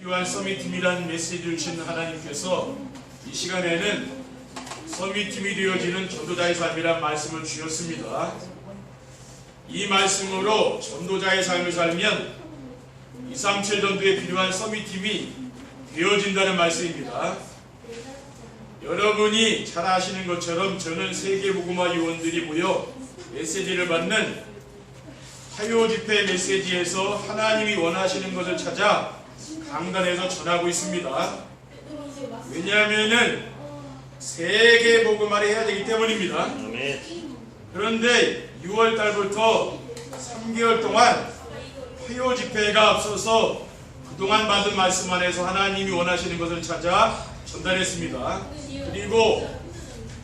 필요한 서밋팀이라는 메시지를 주신 하나님께서 이 시간에는 서밋팀이 되어지는 전도자의 삶이란 말씀을 주셨습니다. 이 말씀으로 전도자의 삶을 살면 237 전도에 필요한 서밋팀이 되어진다는 말씀입니다. 여러분이 잘 아시는 것처럼 저는 세계복음화 요원들이 모여 메시지를 받는 화요 집회 메시지에서 하나님이 원하시는 것을 찾아 강단에서 전하고 있습니다. 왜냐하면은 세계복음화를 해야 되기 때문입니다. 그런데 6월 달부터 3개월 동안 화요 집회가 앞서서 그동안 받은 말씀 안에서 하나님이 원하시는 것을 찾아 전달했습니다. 그리고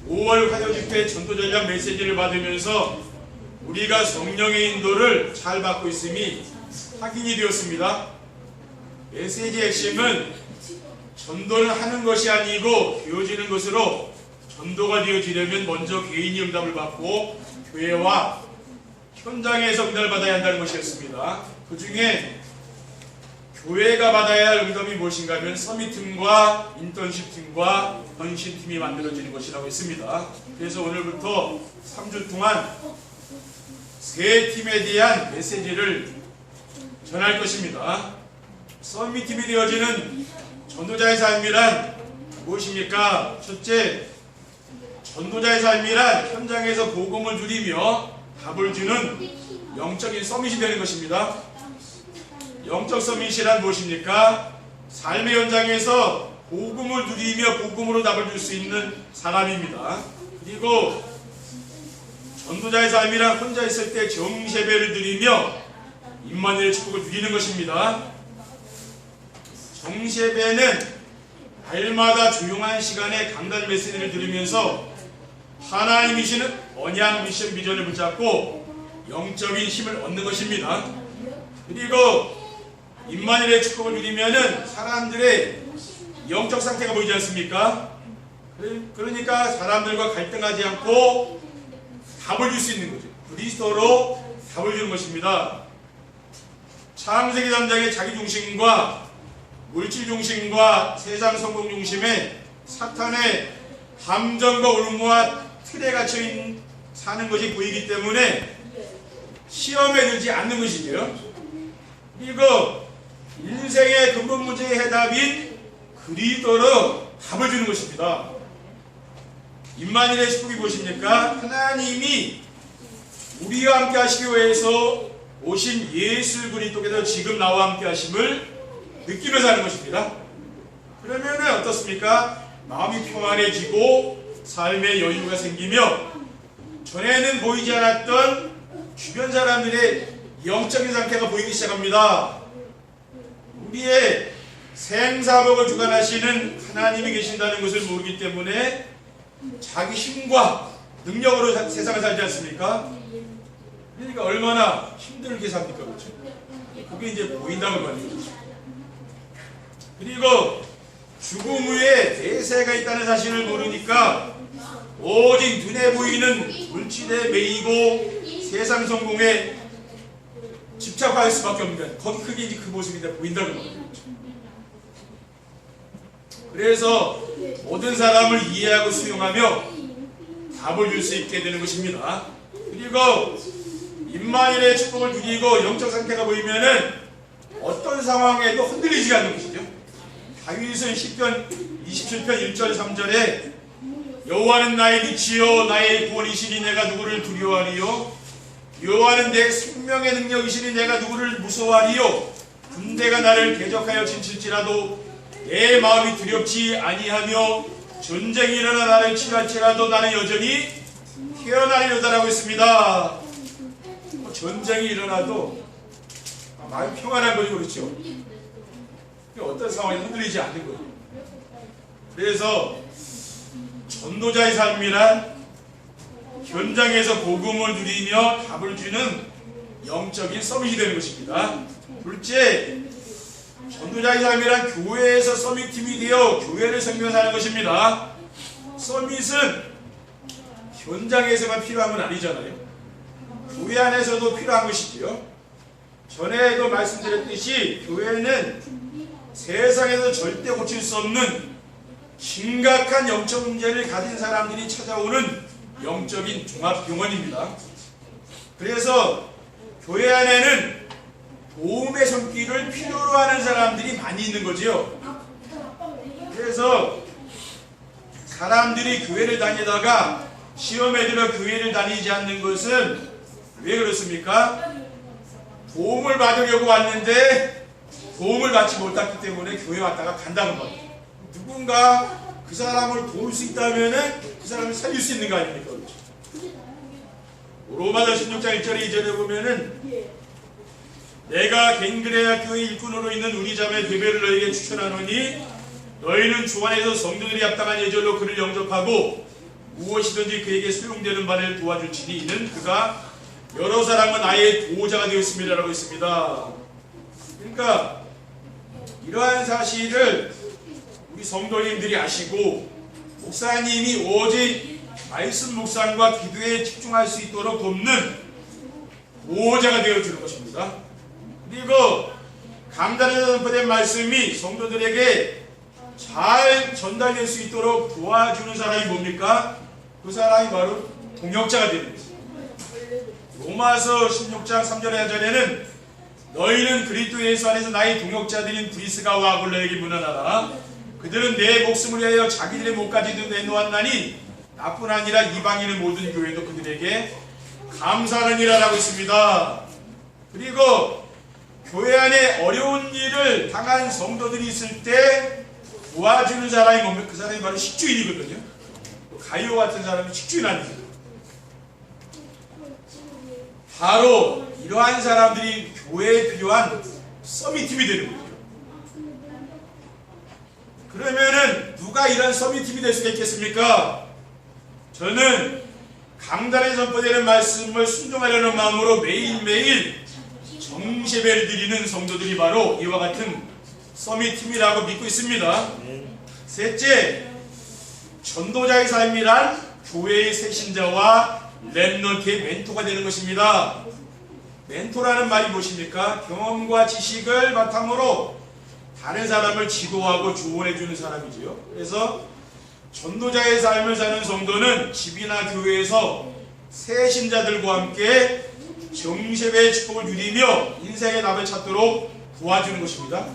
5월 화요 집회 전도 전략 메시지를 받으면서 우리가 성령의 인도를 잘 받고 있음이 확인이 되었습니다. 메시지의 핵심은 전도를 하는 것이 아니고 되어지는 것으로 전도가 되어지려면 먼저 개인이 응답을 받고 교회와 현장에서 응답을 받아야 한다는 것이었습니다. 그 중에 교회가 받아야 할 응답이 무엇인가 하면 서밋팀과 인턴십팀과 헌신팀이 만들어지는 것이라고 했습니다. 그래서 오늘부터 3주 동안 세 팀에 대한 메시지를 전할 것입니다. 서밋팀이 되어지는 전도자의 삶이란 무엇입니까? 첫째, 전도자의 삶이란 현장에서 복음을 누리며 답을 주는 영적인 서밋이 되는 것입니다. 영적 서밋이란 무엇입니까? 삶의 현장에서 복음을 누리며 복음으로 답을 줄 수 있는 사람입니다. 그리고 전도자의 삶이란 혼자 있을 때 정세배를 드리며 임마누엘의 축복을 누리는 것입니다. 정세배는 날마다 조용한 시간에 강단 메시지를 들으면서 하나님이시는 언약 미션 비전을 붙잡고 영적인 힘을 얻는 것입니다. 그리고 임마누엘의 축복을 누리면은 사람들의 영적 상태가 보이지 않습니까? 그러니까 사람들과 갈등하지 않고 답을 줄 수 있는 거죠. 그리스도로 답을 주는 것입니다. 창세기 3장의 자기중심과 물질중심과 세상 성공 중심에 사탄의 감정과 올무와 틀에 갇혀 사는 것이 보이기 때문에 시험에 들지 않는 것이죠. 그리고 인생의 근본 문제의 해답인 그리스도로 답을 주는 것입니다. 임마누엘의 축복이 무엇입니까? 하나님이 우리와 함께 하시기 위해서 오신 예수 그리스도께서 지금 나와 함께 하심을 느끼면서 하는 것입니다. 그러면 어떻습니까? 마음이 평안해지고 삶의 여유가 생기며 전에는 보이지 않았던 주변 사람들의 영적인 상태가 보이기 시작합니다. 우리의 생사복을 주관하시는 하나님이 계신다는 것을 모르기 때문에 자기 힘과 능력으로 세상을 살지 않습니까? 그러니까 얼마나 힘들게 삽니까? 그렇죠? 그게 이제 보인다는 말이죠. 그리고 죽음 후에 대세가 있다는 사실을 모르니까 오직 눈에 보이는 물질에 매이고 세상 성공에 집착할 수밖에 없는 거예요. 그게 이제 그 모습이 다 보인다는 거예요. 그래서 모든 사람을 이해하고 수용하며 답을 줄 수 있게 되는 것입니다. 그리고 임마누엘의 축복을 누리고 영적 상태가 보이면은 어떤 상황에도 흔들리지 않는 것이죠. 다윗은 시편 27편 1절 3절에 여호와는 나의 빛이요 나의 구원이시니 내가 누구를 두려워하리요 여호와는 내 생명의 능력이시니 내가 누구를 무서워하리요 군대가 나를 대적하여 진칠지라도 내 마음이 두렵지 아니하며 전쟁이 일어나 나를 치랄지라도 나는 여전히 태어나리로다라고 했습니다. 전쟁이 일어나도 마음이 평안한 거죠. 그렇죠? 어떤 상황에 흔들리지 않는 거죠. 그래서 전도자의 삶이란 현장에서 복음을 누리며 답을 주는 영적인 서밋이 되는 것입니다. 둘째, 전도자의 삶이란 교회에서 서밋팀이 되어 교회를 생명하는 것입니다. 서밋은 현장에서만 필요한 건 아니잖아요. 교회 안에서도 필요한 것이지요. 전에도 말씀드렸듯이 교회는 세상에서 절대 고칠 수 없는 심각한 영적 문제를 가진 사람들이 찾아오는 영적인 종합병원입니다. 그래서 교회 안에는 도움의 손길을 필요로 하는 사람들이 많이 있는 거지요. 그래서 사람들이 교회를 다니다가 시험에 들어 교회를 다니지 않는 것은 왜 그렇습니까? 도움을 받으려고 왔는데 도움을 받지 못했기 때문에 교회 왔다가 간다는 거예요. 누군가 그 사람을 도울 수 있다면 그 사람을 살릴 수 있는 거 아닙니까? 그렇죠? 로마서 16장 1절에 2절에 보면은 내가 갱그레아 교회 일꾼으로 있는 우리 자매 베베를 너에게 추천하노니 너희는 주 안에서 성도들이 합당한 예절로 그를 영접하고 무엇이든지 그에게 소용되는 바를 도와줄지니 이는 그가 여러 사람은 나의 보호자가 되었습니다라고 했습니다. 그러니까 이러한 사실을 우리 성도님들이 아시고 목사님이 오직 말씀 묵상과 기도에 집중할 수 있도록 돕는 보호자가 되어주는 것입니다. 그리고 강단에서 선포된 말씀이 성도들에게 잘 전달될 수 있도록 도와주는 사람이 뭡니까? 그 사람이 바로 동역자가 되는 것입니다. 로마서 16장 3절에 4절에는 너희는 그리스도 예수 안에서 나의 동역자들인 브리스가와 아굴라에게 문안하라. 그들은 내 목숨을 위하여 자기들의 목까지도 내놓았나니 나뿐 아니라 이방인의 모든 교회도 그들에게 감사하느니라 라고 있습니다. 그리고 교회 안에 어려운 일을 당한 성도들이 있을 때 도와주는 사람이 뭡니까? 그 사람이 바로 식주인이거든요. 가이오 같은 사람이 식주인 아닙니까? 바로 이러한 사람들이 교회에 필요한 서밋팀이 되는 거죠. 그러면은 누가 이런 서밋팀이 될 수가 있겠습니까? 저는 강단에 선포되는 말씀을 순종하려는 마음으로 매일매일 정시배를 드리는 성도들이 바로 이와 같은 서밋팀이라고 믿고 있습니다. 셋째, 전도자의 삶이란 교회의 새신자와 렘넌트의 멘토가 되는 것입니다. 멘토라는 말이 무엇입니까? 경험과 지식을 바탕으로 다른 사람을 지도하고 조언해주는 사람이지요. 그래서 전도자의 삶을 사는 성도는 집이나 교회에서 새신자들과 함께 정세배의 축복을 누리며 인생의 답을 찾도록 도와주는 것입니다.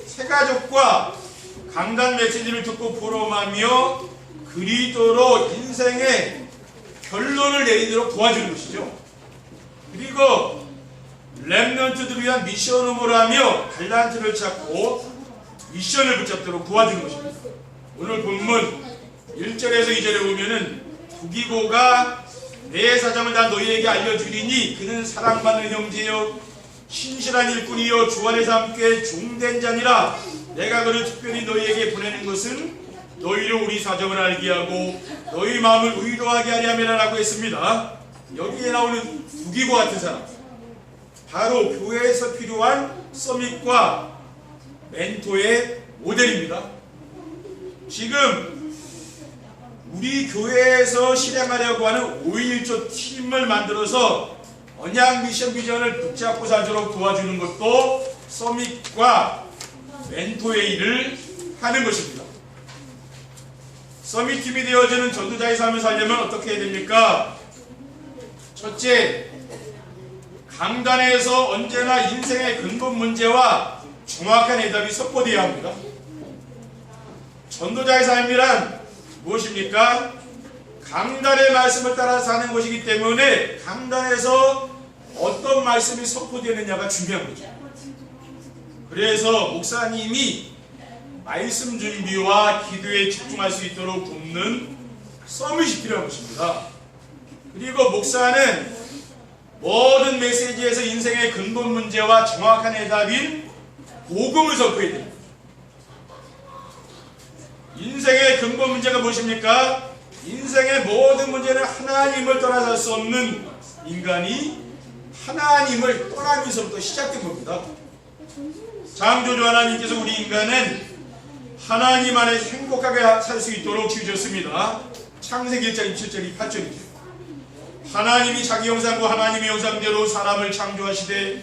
새가족과 강단 메시지를 듣고 포럼하며 그리스도로 인생의 결론을 내리도록 도와주는 것이죠. 그리고 렘넌트들을 위한 미션 업무를 하며 달란트를 찾고 미션을 붙잡도록 도와주는 것입니다. 오늘 본문 1절에서 2절에 보면은 부기고가 내 사정을 다 너희에게 알려주리니 그는 사랑받는 형제여 신실한 일꾼이여 주 안에서 함께 종된 자니라. 내가 그를 특별히 너희에게 보내는 것은 너희로 우리 사정을 알게 하고 너희 마음을 위로하게 하려 함이라고 했습니다. 여기에 나오는 부기고 같은 사람, 바로 교회에서 필요한 서밋과 멘토의 모델입니다. 지금 우리 교회에서 실행하려고 하는 5.1조 팀을 만들어서 언약 미션 비전을 붙잡고 살도록 도와주는 것도 서밋과 멘토의 일을 하는 것입니다. 서밋팀이 되어지는 전도자의 삶을 살려면 어떻게 해야 됩니까? 첫째, 강단에서 언제나 인생의 근본 문제와 정확한 해답이 선포되어야 합니다. 전도자의 삶이란 무엇입니까? 강단의 말씀을 따라 사는 것이기 때문에 강단에서 어떤 말씀이 선포되느냐가 중요한 거죠. 그래서 목사님이 말씀 준비와 기도에 집중할 수 있도록 돕는 서밋이 필요한 것입니다. 그리고 목사는 모든 메시지에서 인생의 근본 문제와 정확한 해답인 복음을 선포해야 됩니다. 인생의 근본 문제가 무엇입니까? 인생의 모든 문제는 하나님을 떠나 살 수 없는 인간이 하나님을 떠나면서부터 시작된 겁니다. 창조주 하나님께서 우리 인간은 하나님 안에서 행복하게 살 수 있도록 지으셨습니다. 창세기 1장 27절 28절이죠. 하나님이 자기 형상과 하나님의 형상대로 사람을 창조하시되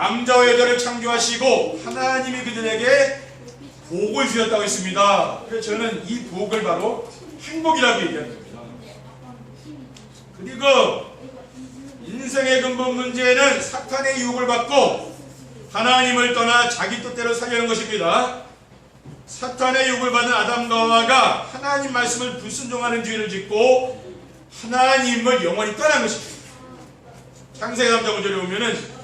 남자와 여자를 창조하시고 하나님이 그들에게 복을 주셨다고 했습니다. 그래서 저는 이 복을 바로 행복이라고 얘기하는 겁니다. 그리고 인생의 근본 문제는 사탄의 유혹을 받고 하나님을 떠나 자기 뜻대로 살려는 것입니다. 사탄의 유혹을 받은 아담과 하와가 하나님 말씀을 불순종하는 죄를 짓고 하나님을 영원히 떠난 것입니다. 창세기 3장 5절에 보면은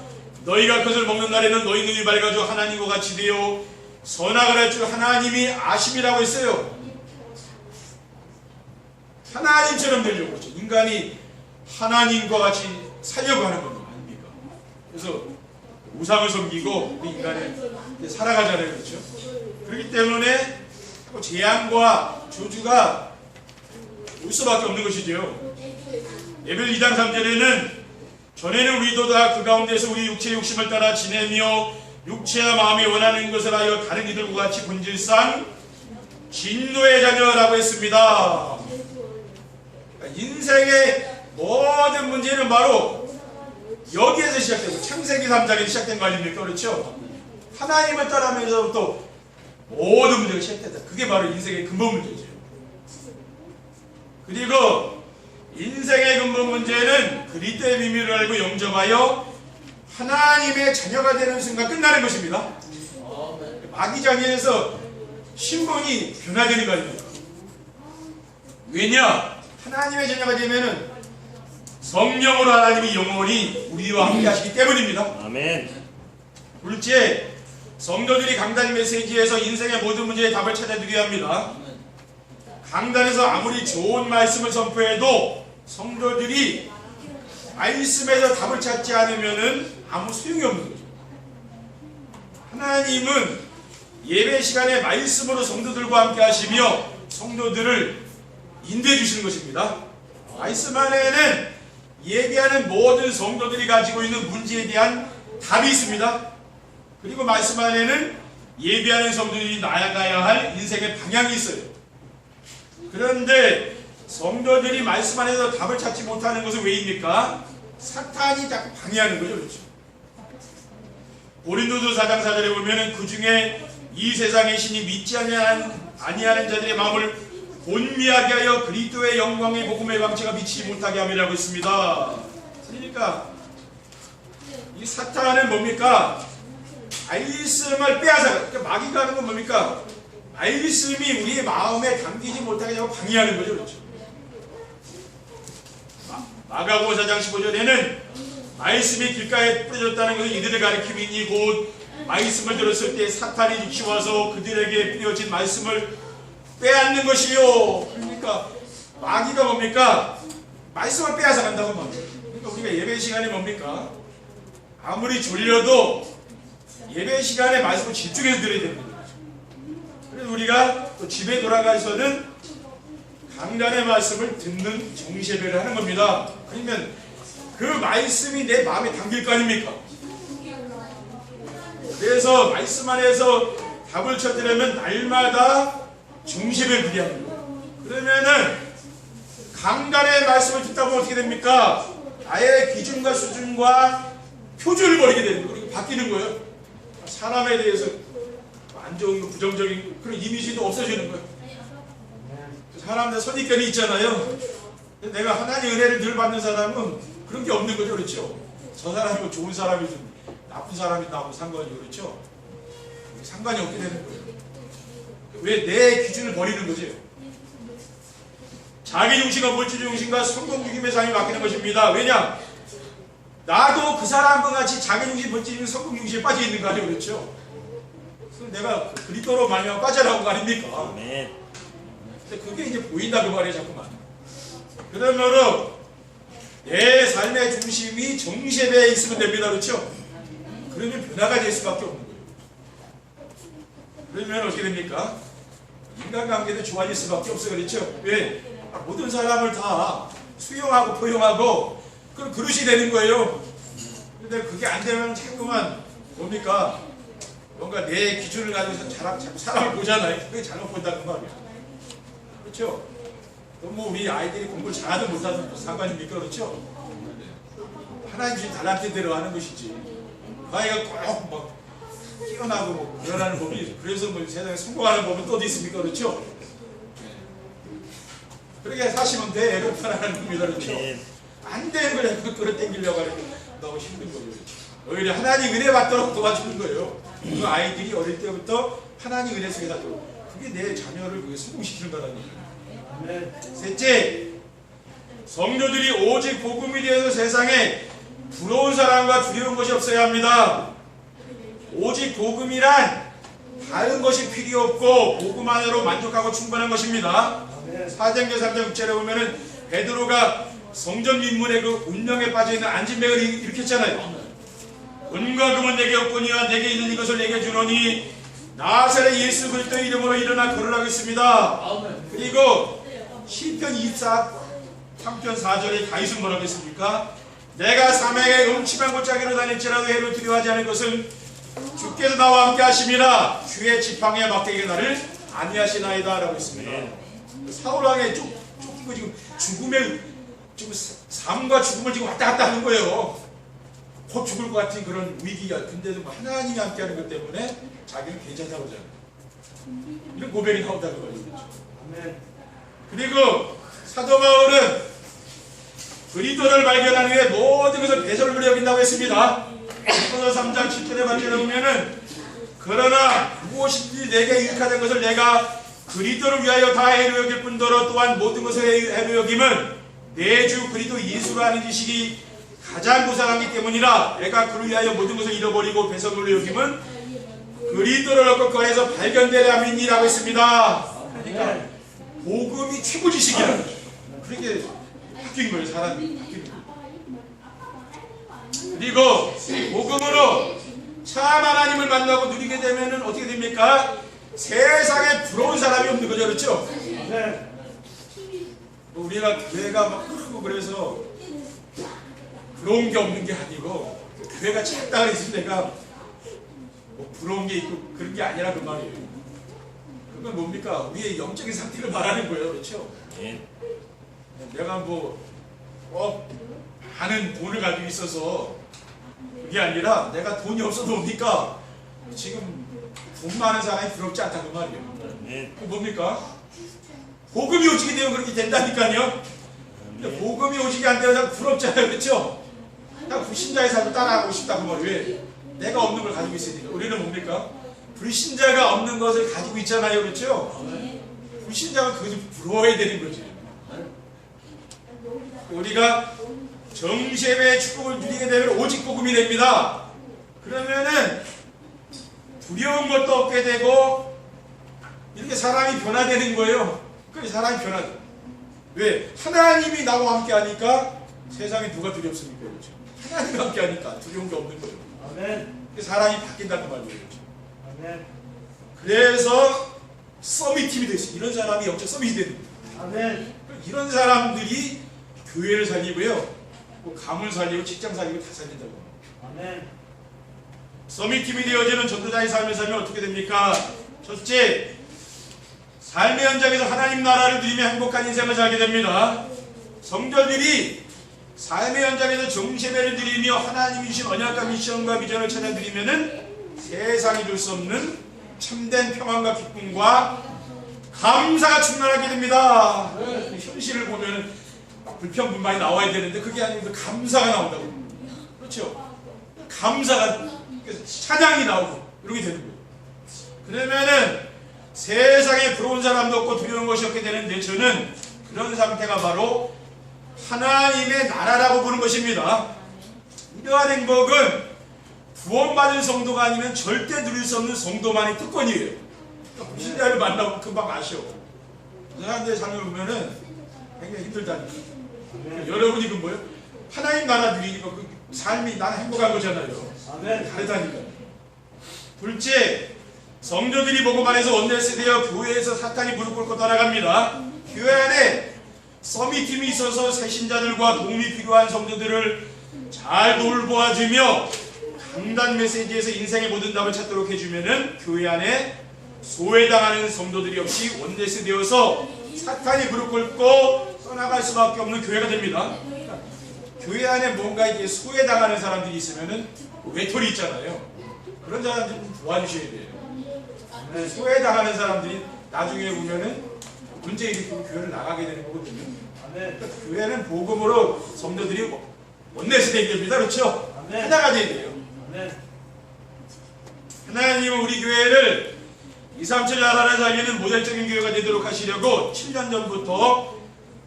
너희가 그것을 먹는 날에는 너희 눈이 밝아져 하나님과 같이 되어 선악을 할 줄 하나님이 아심이라고 했어요. 하나님처럼 되려고 그러죠. 인간이 하나님과 같이 살려고 하는 겁니다. 아닙니까? 그래서 우상을 섬기고 인간이 살아가잖아요. 그렇죠? 그렇기 때문에 재앙과 저주가 올 수밖에 없는 것이죠. 예배를 2장 3절에는 전에는 우리도 다 그 가운데서 우리 육체의 욕심을 따라 지내며 육체와 마음이 원하는 것을 하여 다른 이들과 같이 본질상 진노의 자녀라고 했습니다. 인생의 모든 문제는 바로 여기에서 시작되고 창세기 3장에서 시작된 거 아닙니까? 그렇죠? 하나님을 따라하면서부터 모든 문제가 시작된다. 그게 바로 인생의 근본 문제죠. 그리고 인생의 근본 문제는 그리스도의 비밀을 알고 영접하여 하나님의 자녀가 되는 순간 끝나는 것입니다. 마귀장애에서 신분이 변화되는 거 아닙니까? 왜냐? 하나님의 자녀가 되면은 성령으로 하나님이 영원히 우리와 함께 하시기 때문입니다. 아멘. 둘째, 성도들이 강단 메시지에서 인생의 모든 문제에 답을 찾아드려야 합니다. 강단에서 아무리 좋은 말씀을 선포해도 성도들이 말씀에서 답을 찾지 않으면은 아무 소용이 없는 거죠. 하나님은 예배 시간에 말씀으로 성도들과 함께 하시며 성도들을 인도해 주시는 것입니다. 말씀 안에는 예배하는 모든 성도들이 가지고 있는 문제에 대한 답이 있습니다. 그리고 말씀 안에는 예배하는 성도들이 나아가야 할 인생의 방향이 있어요. 그런데 성도들이 말씀 안에서 답을 찾지 못하는 것은 왜입니까? 사탄이 자꾸 방해하는 거죠. 그렇죠? 고린도서 4장 4절에 보면은 그 중에 이 세상의 신이 믿지 아니하는 자들의 마음을 본미하게 하여 그리스도의 영광의 복음의 광채가 비치지 못하게 함이라고 했습니다. 그러니까 이 사탄은 뭡니까? 말씀을 빼앗아가. 그러니까 마귀가 하는 건 뭡니까? 말씀이 우리의 마음에 담기지 못하게 하고 방해하는 거죠. 그렇죠? 마가복음 4장 15절에는 말씀이 길가에 뿌려졌다는 것은 이들의 가리킴이니 곧 말씀을 들었을 때 사탄이 유치와서 그들에게 뿌려진 말씀을 빼앗는 것이요. 그러니까 마귀가 뭡니까? 말씀을 빼앗아 간다고 말이에요. 그러니까 우리가 예배 시간에 뭡니까? 아무리 졸려도 예배 시간에 말씀을 집중해서 들어야 됩니다. 그래서 우리가 또 집에 돌아가서는 강단의 말씀을 듣는 정시예배를 하는 겁니다. 그러면 그 말씀이 내 마음에 담길 거 아닙니까? 그래서 말씀 안에서 답을 찾으려면 날마다 정시예배를 드려야 합니다. 그러면은 강단의 말씀을 듣다 보면 어떻게 됩니까? 나의 기준과 수준과 표준을 버리게 되는 거예요. 바뀌는 거예요. 사람에 대해서 안 좋은 거, 부정적인 그런 이미지도 없어지는 거예요. 사람들 선입견이 있잖아요. 내가 하나님의 은혜를 늘 받는 사람은 그런 게 없는 거죠. 그렇죠? 저 사람이 뭐 좋은 사람이든 나쁜 사람이 나하고 상관이 그렇죠? 상관이 없게 되는 거예요. 왜 내 기준을 버리는 거지? 자기중심과 물질중심과 성공중심의 삶이 바뀌는 것입니다. 왜냐? 나도 그 사람과 같이 자기중심, 물질중심, 성공중심에 빠져 있는 거 아니에요. 그렇죠? 그럼 내가 그리스도로 말미암아 빠져나온 거 아닙니까? 근데 그게 이제 보인다 그 말이에요. 자꾸만. 그러므로 내 삶의 중심이 정시예배에 있으면 됩니다. 그렇죠? 그러면 변화가 될 수밖에 없는 거예요. 그러면 어떻게 됩니까? 인간관계도 좋아질 수밖에 없어요. 그렇죠? 왜? 모든 사람을 다 수용하고 포용하고 그런 그릇이 되는 거예요. 근데 그게 안 되면 자꾸만 뭡니까? 뭔가 내 기준을 가지고 사람을 보잖아요. 그게 잘못 본다 그 말이에요. 그렇죠? 뭐 우리 아이들이 공부를 잘하든 못하든 상관입니까? 그렇죠? 하나님 주신 달란트대로 하는 것이지 나이가 꼭 막 뛰어나고 뭐 그러라는 법이, 그래서 뭐 세상에 성공하는 법은 또 어디 있습니까? 그렇죠? 그렇게 사시면 돼. 그렇다라는 겁니다. 그렇죠? 안 되는 걸 끌어당기려고 하는 게 너무 힘든 거예요. 오히려 하나님 은혜 받도록 도와주는 거예요. 그 아이들이 어릴 때부터 하나님 은혜 속에 닿도록, 그게 내 자녀를 그게 성공시키는 거라는 얘기예요. 셋째, 성도들이 오직 복음에 대해서 세상에 부러운 사람과 두려운 것이 없어야 합니다. 오직 복음이란 다른 것이 필요 없고 복음만으로 만족하고 충분한 것입니다. 사도행전 3장 6절에 보면은 베드로가 성전 민문의 그 운명에 빠져있는 안진뱅을 일으켰잖아요. 은과 금은 내게 없거니와 내게 있는 이것을 내게 주노니 나사렛 예수 그리스도의 이름으로 일어나 걸으라겠습니다. 그리고 시편 23편 4절에 다윗은 뭐라고 했습니까? 내가 사명에 음침한 골짜기로 다닐지라도 해를 두려워하지 않을 것은 주께서 나와 함께 하심이라 주의 지팡이에 막대기가 나를 안위하시나이다 라고 했습니다. 사울왕의 쫓기고 지금 죽음의 지금 삶과 죽음을 지금 왔다 갔다 하는 거예요. 곧 죽을 것 같은 그런 위기가. 근데도 뭐 하나님이 함께 하는 것 때문에 자기는 괜찮다고 하잖아요. 이런 고백이 나온다는 거죠. 그리고 사도 바울은 그리스도를 발견한 후에 모든 것을 배설물로 여긴다고 했습니다. 에베소서 3장 7절에 발견해 보면은 그러나 무엇이든지 내게 유익하던 것을 내가 그리스도를 위하여 다 해로 여길 뿐더러 또한 모든 것을 해로 여김은 내 주 그리스도 예수로 하는 지식이 가장 무상하기 때문이라. 내가 그를 위하여 모든 것을 잃어버리고 배설물로 여김은 그리스도를 얻고 거래에서 발견되려 함이니라고 했습니다. 그러니까 복음이 최고 지식이라는 거죠. 그렇게 바뀐 거예요. 사람이 바뀌는 거예요. 그리고 복음으로 참 하나님을 만나고 누리게 되면은 어떻게 됩니까? 세상에 부러운 사람이 없는 거죠. 그렇죠? 뭐 우리가 교회가 막 크고 그래서 부러운 게 없는 게 아니고, 교회가 작다 그래서 내가 뭐 부러운 게 있고 그런 게 아니라 그 말이에요. 그건 뭡니까? 우리의 영적인 상태를 말하는 거예요. 그렇죠? 내가 뭐 많은 돈을 가지고 있어서 그게 아니라 내가 돈이 없어도 뭡니까? 지금 돈 많은 사람이 부럽지 않다는 말이에요. 그 뭡니까? 복음이 오직이 되면 그렇게 된다니까요. 근데 복음이 오직이 안 되면 부럽잖아요. 그렇죠? 그냥 불신자의 삶을 따라하고 싶다 그 말이에요. 왜? 내가 없는 걸 가지고 있으니까. 우리는 뭡니까? 불신자가 없는 것을 가지고 있잖아요. 그렇죠? 불신자가 그것을 부러워야 되는 거지. 우리가 정죄의 축복을 누리게 되면 오직 복음이 됩니다. 그러면은 두려운 것도 없게 되고 이렇게 사람이 변화되는 거예요. 그래 사람이 변화돼. 왜? 하나님이 나와 함께 하니까 세상에 누가 두렵습니까? 그렇죠? 하나님이 함께 하니까 두려운 게 없는 거예요. 아멘. 사람이 바뀐다는 말이에요. 그렇죠? 아멘. 그래서 서밋팀이 됐어요. 이런 사람이 영적 서밋이 되는 거예요. 아멘. 이런 사람들이 교회를 살리고요, 뭐 가문 살리고 직장 살리고 다 살린다고. 아멘. 서밋팀이 되어지는 전도자의 삶을 살면 어떻게 됩니까? 첫째, 삶의 현장에서 하나님 나라를 누리며 행복한 인생을 살게 됩니다. 성도들이 삶의 현장에서 정체배를 누리며 하나님이 주신 언약과 미션과 비전을 찾아 누리면은 세상이 줄 수 없는 참된 평안과 기쁨과 감사가 충만하게 됩니다. 현실을 보면은 불평불만이 나와야 되는데 그게 아니고 감사가 나온다고. 그렇죠? 감사가, 찬양이 나오고 이렇게 되는 거예요. 그러면은 세상에 부러운 사람도 없고 두려운 것이 없게 되는데, 저는 그런 상태가 바로 하나님의 나라라고 보는 것입니다. 이러한 행복은 구원받은 성도가 아니면 절대 누릴 수 없는 성도만의 특권이에요. 불신자를 만나고 금방 아셔. 사람들의 삶을 보면은 굉장히 힘들다니까. 여러분이 그 뭐예요? 하나님 나라 누리니까 그 삶이 나는 행복한 거잖아요. 다르다니까. 둘째, 성도들이 복음 안에서 원내스 되어 교회에서 사탄이 무릎 꿇고 따라갑니다. 교회 안에 서밋팀이 있어서 새신자들과 도움이 필요한 성도들을 잘 돌보아주며 강단 메시지에서 인생의 모든 답을 찾도록 해주면은 교회 안에 소외당하는 성도들이 없이 원내스 되어서 사탄이 무릎 꿇고 떠나갈 수밖에 없는 교회가 됩니다. 교회 안에 뭔가 이게 소외당하는 사람들이 있으면은 외톨이 있잖아요. 그런 사람들 좀 도와주셔야 돼요. 소외당하는 사람들이 나중에 보면은 문제 일으키고 교회를 나가게 되는 거거든요. 그러니까 교회는 복음으로 성도들이 원내에서 되됩니다. 그렇죠? 하나가 돼야 돼요. 하나님은 우리 교회를 2, 3, 7 나라를 살리는 모델적인 교회가 되도록 하시려고 7년 전부터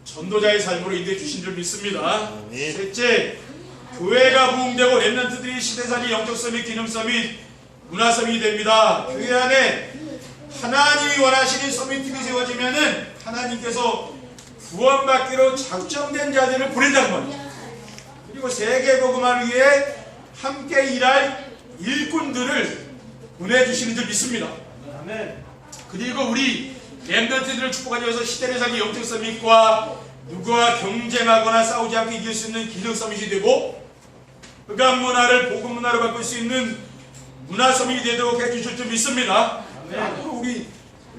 전도자의 삶으로 인도해 주신 줄 믿습니다. 셋째, 교회가 부흥되고 렘넌트들이 시대살이 영적 서밋, 기능 서밋, 문화 서밋이 됩니다. 교회 안에 하나님이 원하시는 서밋팀이 세워지면은 하나님께서 구원받기로 작정된 자들을 보낸다는 겁니다. 그리고 세계복음화를 위해 함께 일할 일꾼들을 보내주시는 줄 믿습니다. 그리고 우리 렘넌트들을 축복하기 위해서 시대를 살기 영적 서밋과 누구와 경쟁하거나 싸우지 않고 이길 수 있는 기능 서밋이 되고 흑암 문화를 복음 문화로 바꿀 수 있는 문화 서밋이 되도록 해주실 줄 믿습니다. 앞으로 우리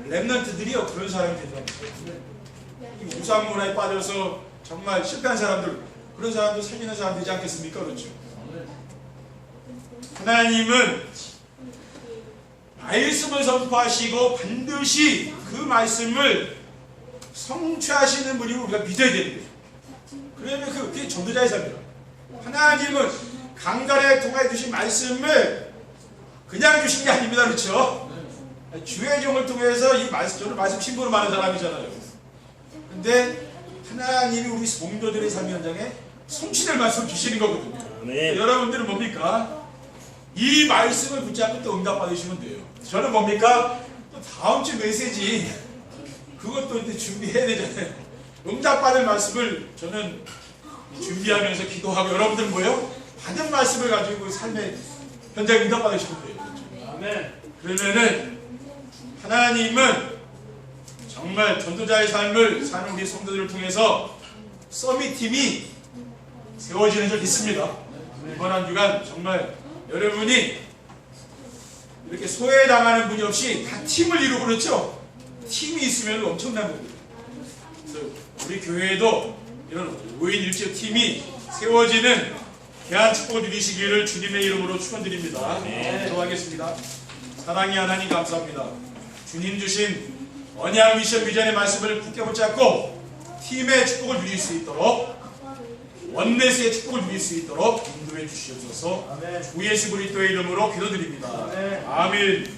렘넌트들이요 그런 사람이 되더라고요. 이 우상 문화에 빠져서 정말 실패한 사람들, 그런 사람들 살리는 사람 되지 않겠습니까? 그렇죠. 하나님은 말씀을 선포하시고 반드시 그 말씀을 성취하시는 분이 우리가 믿어야 되는 거예요. 그러면 그게 전도자의 삶이에요. 하나님은 강단에 통해 주신 말씀을 그냥 주신 게 아닙니다. 그렇죠? 주의 종을 통해서 이 말씀, 저는 말씀 신부로 많은 사람이잖아요. 근데 하나님이 우리 성도들의 삶 현장에 성취될 말씀을 주시는 거거든요. 여러분들은 뭡니까? 이 말씀을 붙잡고 또 응답 받으시면 돼요. 저는 뭡니까? 또 다음 주 메시지 그것도 이제 준비해야 되잖아요. 응답 받을 말씀을 저는 준비하면서 기도하고, 여러분들은 뭐예요? 받은 말씀을 가지고 삶의 현장에 응답 받으시면 돼요. 그렇죠? 그러면은 하나님은 정말 전도자의 삶을 사는 우리 성도들을 통해서 서밋팀이 세워지는 줄 믿습니다. 이번 한 주간 정말 여러분이 이렇게 소외당하는 분이 없이 다 팀을 이루고, 그렇죠? 팀이 있으면 엄청난 겁니다. 그래서 우리 교회에도 이런 5인 1조 팀이 세워지는 귀한 축복을 누리시기를 주님의 이름으로 축원드립니다. 기도하겠습니다. 사랑의 하나님 감사합니다. 주님 주신 언약 미션 비전의 말씀을 굳게 붙잡고 팀의 축복을 누릴 수 있도록, 원내스의 축복을 누릴 수 있도록 인도해 주시옵소서. 주 예수 그리스도의 이름으로 기도드립니다. 아멘.